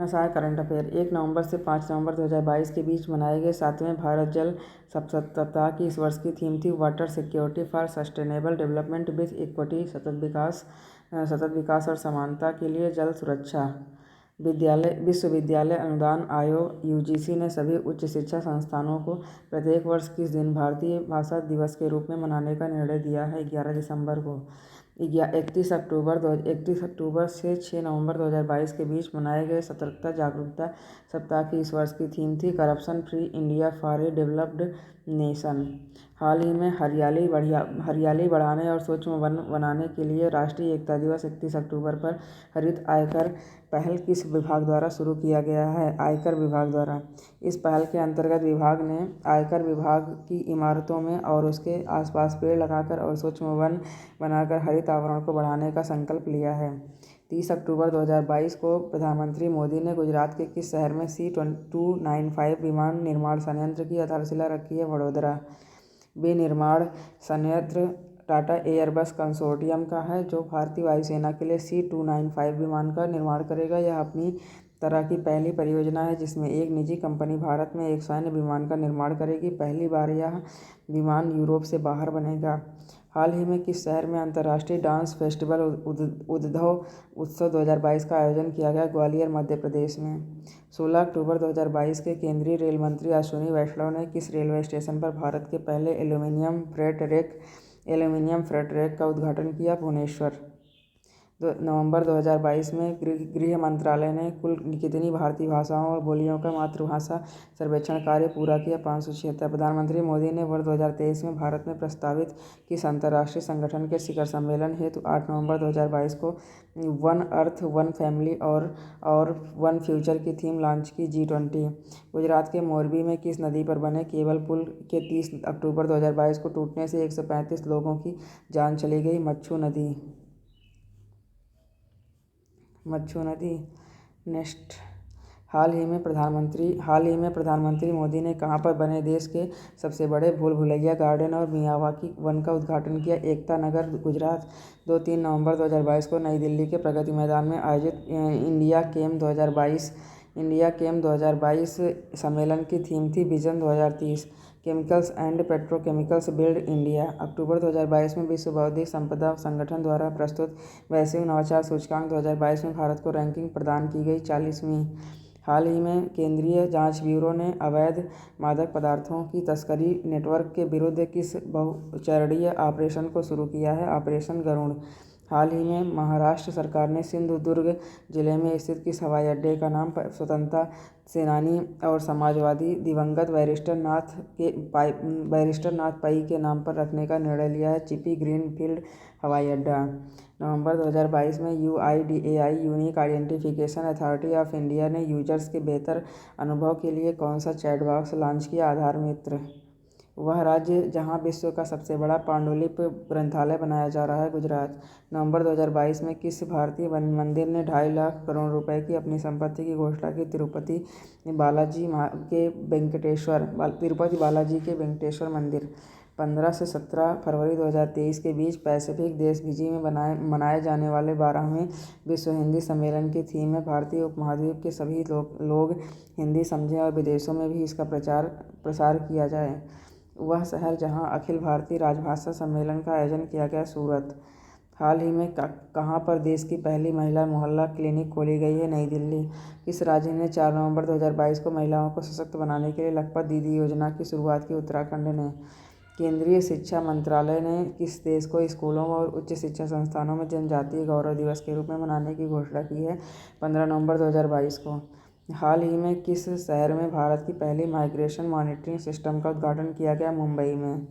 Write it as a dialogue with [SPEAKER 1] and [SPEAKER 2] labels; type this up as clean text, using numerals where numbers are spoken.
[SPEAKER 1] सारे current affair 1 नवंबर से 5 नवंबर 2022 के बीच मनाए गए 7वें भारत जल सप्ताह की इस वर्ष की थीम थी water security for sustainable development with equity, सतत विकास और समानता के लिए जल सुरक्षा। विश्वविद्यालय अनुदान आयोग यूजीसी ने सभी उच्च शिक्षा संस्थानों को प्रत्येक वर्ष किस दिन भारतीय भाषा दिवस के रूप में मनाने का निर्णय दिया है? 11 दिसंबर को। 31 अक्टूबर से 6 नवंबर 2022 के बीच मनाए गए सतर्कता जागरूकता सप्ताह की इस वर्ष की थीम थी corruption free India for a developed nation. हाल ही में हरियाली बढ़ाने और स्वच्छ वन बनाने के लिए राष्ट्रीय एकता दिवस 31 अक्टूबर पर हरित आयकर पहल किस विभाग द्वारा शुरू किया गया है? आयकर विभाग द्वारा। इस पहल के अंतर्गत विभाग ने आयकर विभाग की इमारतों में और उसके आसपास पेड़ लगाकर और स्वच्छ वन बनाकर हरित आवरण को बढ़ाने का संकल्प लिया है। 30 अक्टूबर 2022 को प्रधानमंत्री मोदी ने गुजरात के किस शहर में C295 विमान निर्माण संयंत्र की आधारशिला रखी है? वडोदरा। विनिर्माण संयंत्र टाटा एयरबस कंसोर्टियम का है जो भारतीय वायुसेना के लिए C295 विमान का निर्माण करेगा। यह अपनी तरह की पहली परियोजना है जिसमें एक निजी कंपनी भारत में एक सैन्य विमान का निर्माण करेगी। पहली बार यह विमान यूरोप से बाहर बनेगा। हाल ही में किस शहर में अंतर्राष्ट्रीय डांस फेस्टिवल उद्भव उत्सव 2022 का आयोजन किया गया? ग्वालियर, मध्य प्रदेश में। 16 अक्टूबर 2022 के केंद्रीय रेल मंत्री अश्विनी वैष्णव ने किस रेलवे स्टेशन पर भारत के पहले एल्यूमीनियम फ्रेट रेक का उद्घाटन किया? भुवनेश्वर। नवंबर 2022 में गृह मंत्रालय ने कुल कितनी भारतीय भाषाओं और बोलियों का मातृभाषा सर्वेक्षण कार्य पूरा किया? 576। प्रधानमंत्री मोदी ने वर्ष 2023 में भारत में प्रस्तावित किस अंतर्राष्ट्रीय संगठन के शिखर सम्मेलन हेतु 8 नवंबर 2022 को वन अर्थ वन फैमिली और वन फ्यूचर की थीम लॉन्च की? G20। गुजरात के मोरबी में किस नदी पर बने केबल पुल के 30 अक्टूबर 2022 को टूटने से 135 लोगों की जान चली गई? मच्छू नदी। नेक्स्ट। हाल ही में प्रधानमंत्री मोदी ने कहां पर बने देश के सबसे बड़े भूल भुलैया गार्डन और मियावाकी वन का उद्घाटन किया? एकता नगर, गुजरात। 2-3 नवंबर 2022 को नई दिल्ली के प्रगति मैदान में आयोजित इंडिया केम 2022 सम्मेलन की थीम थी vision 2030 chemicals and petrochemicals build India. अक्टूबर 2022 में विश्व बौद्धिक संपदा संगठन द्वारा प्रस्तुत वैश्विक नवाचार सूचकांक 2022 में भारत को रैंकिंग प्रदान की गई 40वीं। हाल ही में केंद्रीय जांच ब्यूरो ने अवैध मादक पदार्थों की तस्करी नेटवर्क के विरुद्ध किस बहुचरणीय ऑपरेशन को शुरू किया है? ऑपरेशन गरुड़। हाल ही में महाराष्ट्र सरकार ने सिंधुदुर्ग जिले में स्थित किस हवाई अड्डे का नाम स्वतंत्रता सेनानी और समाजवादी दिवंगत बैरिस्टर नाथ पई के नाम पर रखने का निर्णय लिया है? चिपी ग्रीनफील्ड हवाई अड्डा। नवंबर 2022 में UIDAI unique identification authority of India ने यूजर्स के बेहतर अनुभव के लिए कौन सा चैट बॉक्स लॉन्च किया? आधार मित्र। वह राज्य जहां विश्व का सबसे बड़ा पांडुलिपि ग्रंथालय बनाया जा रहा है? गुजरात। नवंबर 2022 में किस भारतीय मंदिर ने 2.5 लाख करोड़ रुपए की अपनी संपत्ति की घोषणा की? तिरुपति बालाजी के वेंकटेश्वर मंदिर। 15 से 17 फरवरी 2023 के बीच पैसिफिक देश फिजी में मनाए जाने वाले 12वें विश्व हिंदी सम्मेलन की थीम है भारतीय उपमहाद्वीप के सभी लोग हिंदी समझें और विदेशों में भी इसका प्रसार किया जाए। वह शहर जहां अखिल भारतीय राजभाषा सम्मेलन का आयोजन किया गया? सूरत। हाल ही में कहां पर देश की पहली महिला मोहल्ला क्लिनिक खोली गई है? नई दिल्ली। किस राज्य ने 4 नवंबर 2022 को महिलाओं को सशक्त बनाने के लिए लखपत दीदी योजना की शुरुआत की? उत्तराखंड ने। केंद्रीय शिक्षा मंत्रालय ने किस देश को स्कूलों और उच्च शिक्षा संस्थानों में जनजातीय गौरव दिवस के रूप में मनाने की घोषणा की है? 15 नवंबर 2022 को। हाल ही में किस शहर में भारत की पहली माइग्रेशन मॉनिटरिंग सिस्टम का उद्घाटन किया गया? मुंबई में।